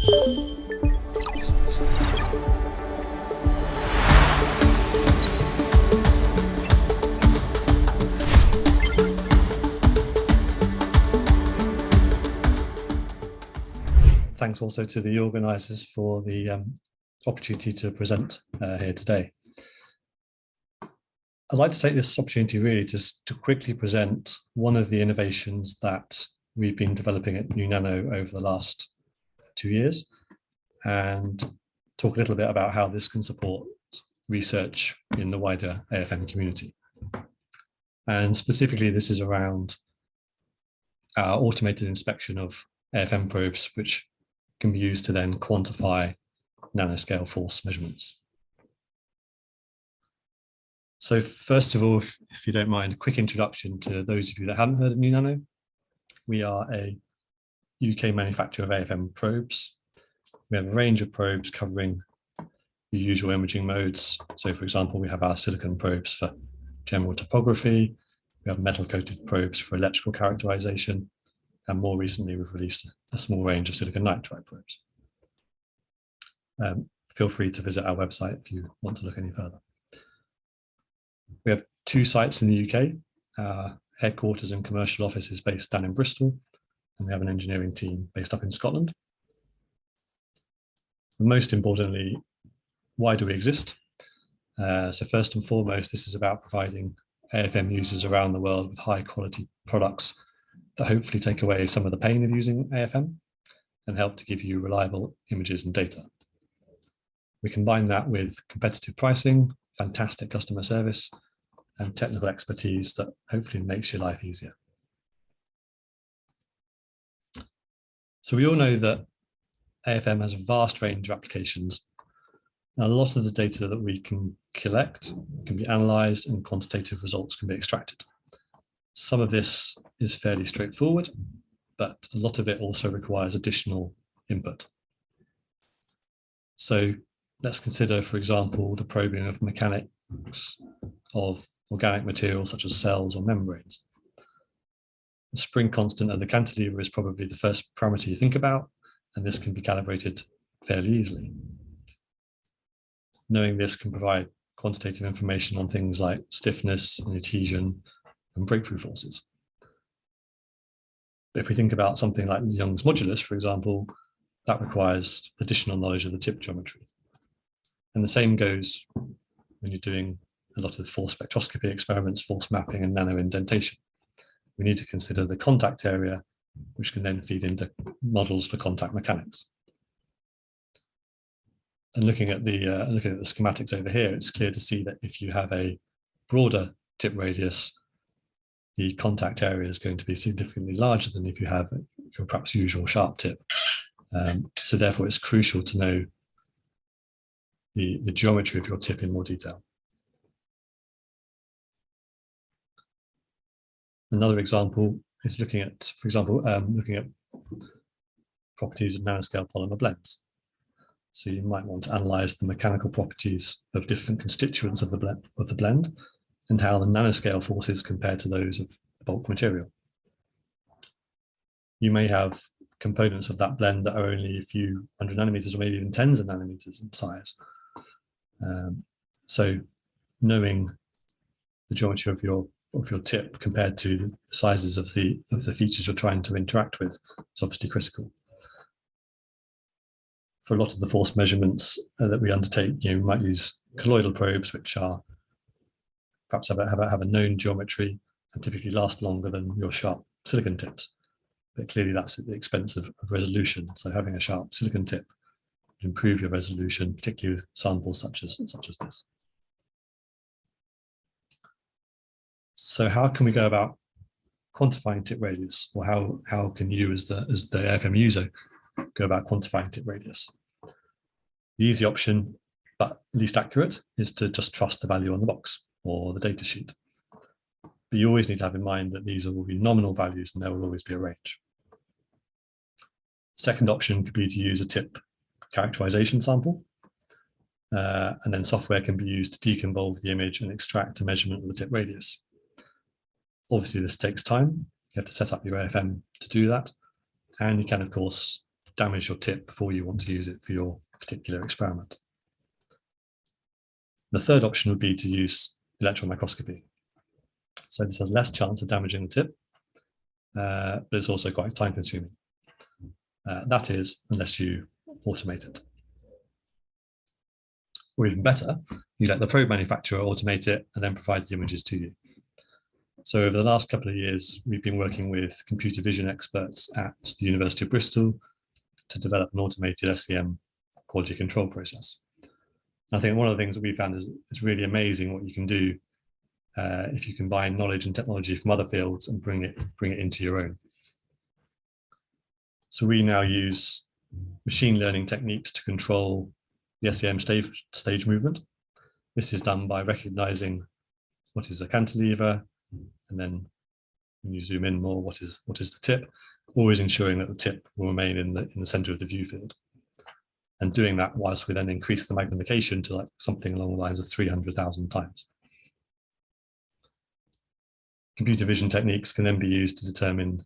Thanks also to the organisers for the opportunity to present here today. I'd like to take this opportunity really just to quickly present one of the innovations that we've been developing at NuNano over the last 2 years and talk a little bit about how this can support research in the wider AFM community. And specifically, this is around our automated inspection of AFM probes, which can be used to then quantify nanoscale force measurements. So first of all, if you don't mind, a quick introduction to those of you that haven't heard of NuNano. We are a UK manufacturer of AFM probes. We have a range of probes covering the usual imaging modes. So for example, we have our silicon probes for general topography. We have metal-coated probes for electrical characterization. And more recently, we've released a small range of silicon nitride probes. Feel free to visit our website if you want to look any further. We have 2 sites in the UK. Our headquarters and commercial office is based down in Bristol, and we have an engineering team based up in Scotland. And most importantly, why do we exist? So first and foremost, this is about providing AFM users around the world with high quality products that hopefully take away some of the pain of using AFM and help to give you reliable images and data. We combine that with competitive pricing, fantastic customer service, and technical expertise that hopefully makes your life easier. So we all know that AFM has a vast range of applications. And a lot of the data that we can collect can be analysed and quantitative results can be extracted. Some of this is fairly straightforward, but a lot of it also requires additional input. So let's consider, for example, the probing of mechanics of organic materials such as cells or membranes. The spring constant of the cantilever is probably the first parameter you think about, and this can be calibrated fairly easily. Knowing this can provide quantitative information on things like stiffness and adhesion and breakthrough forces. But if we think about something like Young's modulus, for example, that requires additional knowledge of the tip geometry. And the same goes when you're doing a lot of force spectroscopy experiments, force mapping and nano indentation. We need to consider the contact area, which can then feed into models for contact mechanics. And looking at the schematics over here, it's clear to see that if you have a broader tip radius, the contact area is going to be significantly larger than if you have your perhaps usual sharp tip. So therefore, it's crucial to know the geometry of your tip in more detail. Another example is looking at, for example, looking at properties of nanoscale polymer blends. So you might want to analyze the mechanical properties of different constituents of the blend and how the nanoscale forces compare to those of the bulk material. You may have components of that blend that are only a few 100 nanometers or maybe even tens of nanometers in size. So knowing the geometry of your tip compared to the sizes of the features you're trying to interact with is obviously critical. For a lot of the force measurements that we undertake, we might use colloidal probes, which are perhaps have a known geometry and typically last longer than your sharp silicon tips. But clearly that's at the expense of resolution. So having a sharp silicon tip would improve your resolution, particularly with samples such as this. So how can we go about quantifying tip radius, or how can you as the AFM user go about quantifying tip radius? The easy option, but least accurate, is to just trust the value on the box or the data sheet. But you always need to have in mind that these will be nominal values and there will always be a range. Second option could be to use a tip characterization sample. And then software can be used to deconvolve the image and extract a measurement of the tip radius. Obviously, this takes time. You have to set up your AFM to do that. And you can, of course, damage your tip before you want to use it for your particular experiment. The third option would be to use electron microscopy. So this has less chance of damaging the tip, but it's also quite time consuming. That is, unless you automate it. Or even better, you let the probe manufacturer automate it and then provide the images to you. So over the last couple of years, we've been working with computer vision experts at the University of Bristol to develop an automated SEM quality control process. And I think one of the things that we found is it's really amazing what you can do if you combine knowledge and technology from other fields and bring it into your own. So we now use machine learning techniques to control the SEM stage movement. This is done by recognizing what is a cantilever, and then when you zoom in more, what is the tip, always ensuring that the tip will remain in the center of the view field. And doing that whilst we then increase the magnification to like something along the lines of 300,000 times. Computer vision techniques can then be used to determine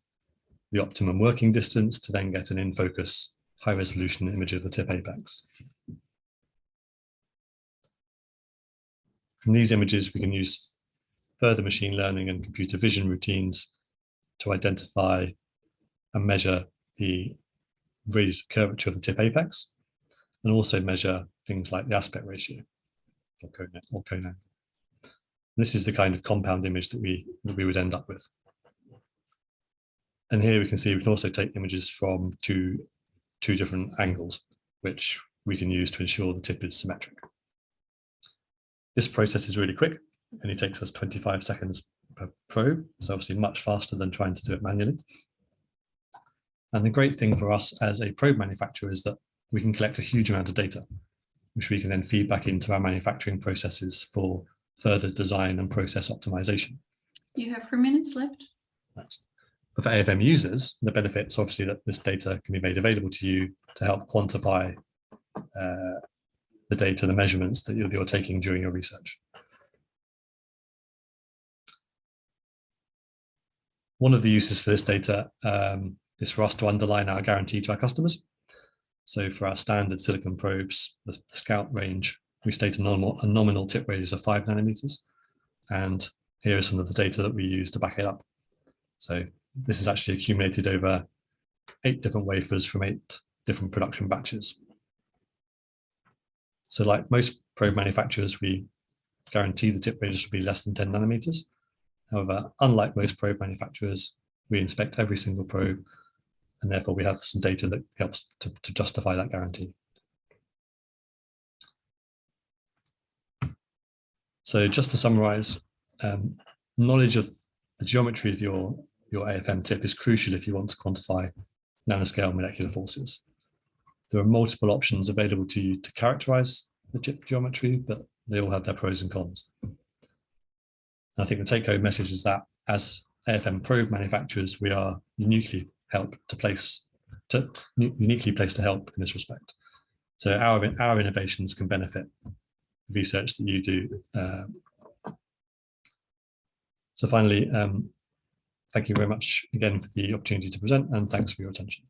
the optimum working distance to then get an in-focus, high-resolution image of the tip apex. From these images, we can use further machine learning and computer vision routines to identify and measure the radius of curvature of the tip apex, and also measure things like the aspect ratio or cone angle. This is the kind of compound image that we would end up with. And here we can see we can also take images from two different angles, which we can use to ensure the tip is symmetric. This process is really quick. It only takes us 25 seconds per probe, so obviously much faster than trying to do it manually. And the great thing for us as a probe manufacturer is that we can collect a huge amount of data, which we can then feed back into our manufacturing processes for further design and process optimization. You have 4 minutes left. But for AFM users, the benefits obviously that this data can be made available to you to help quantify the data, the measurements that you're taking during your research. One of the uses for this data is for us to underline our guarantee to our customers. So for our standard silicon probes, the Scout range, we state a nominal tip radius of 5 nanometers. And here is some of the data that we use to back it up. So this is actually accumulated over 8 different wafers from 8 different production batches. So like most probe manufacturers, we guarantee the tip radius will be less than 10 nanometers. However, unlike most probe manufacturers, we inspect every single probe, and therefore we have some data that helps to justify that guarantee. So just to summarize, knowledge of the geometry of your AFM tip is crucial if you want to quantify nanoscale molecular forces. There are multiple options available to you to characterize the tip geometry, but they all have their pros and cons. And I think the take-home message is that as AFM probe manufacturers, we are uniquely placed to help in this respect. So our innovations can benefit the research that you do. So finally, thank you very much again for the opportunity to present, and thanks for your attention.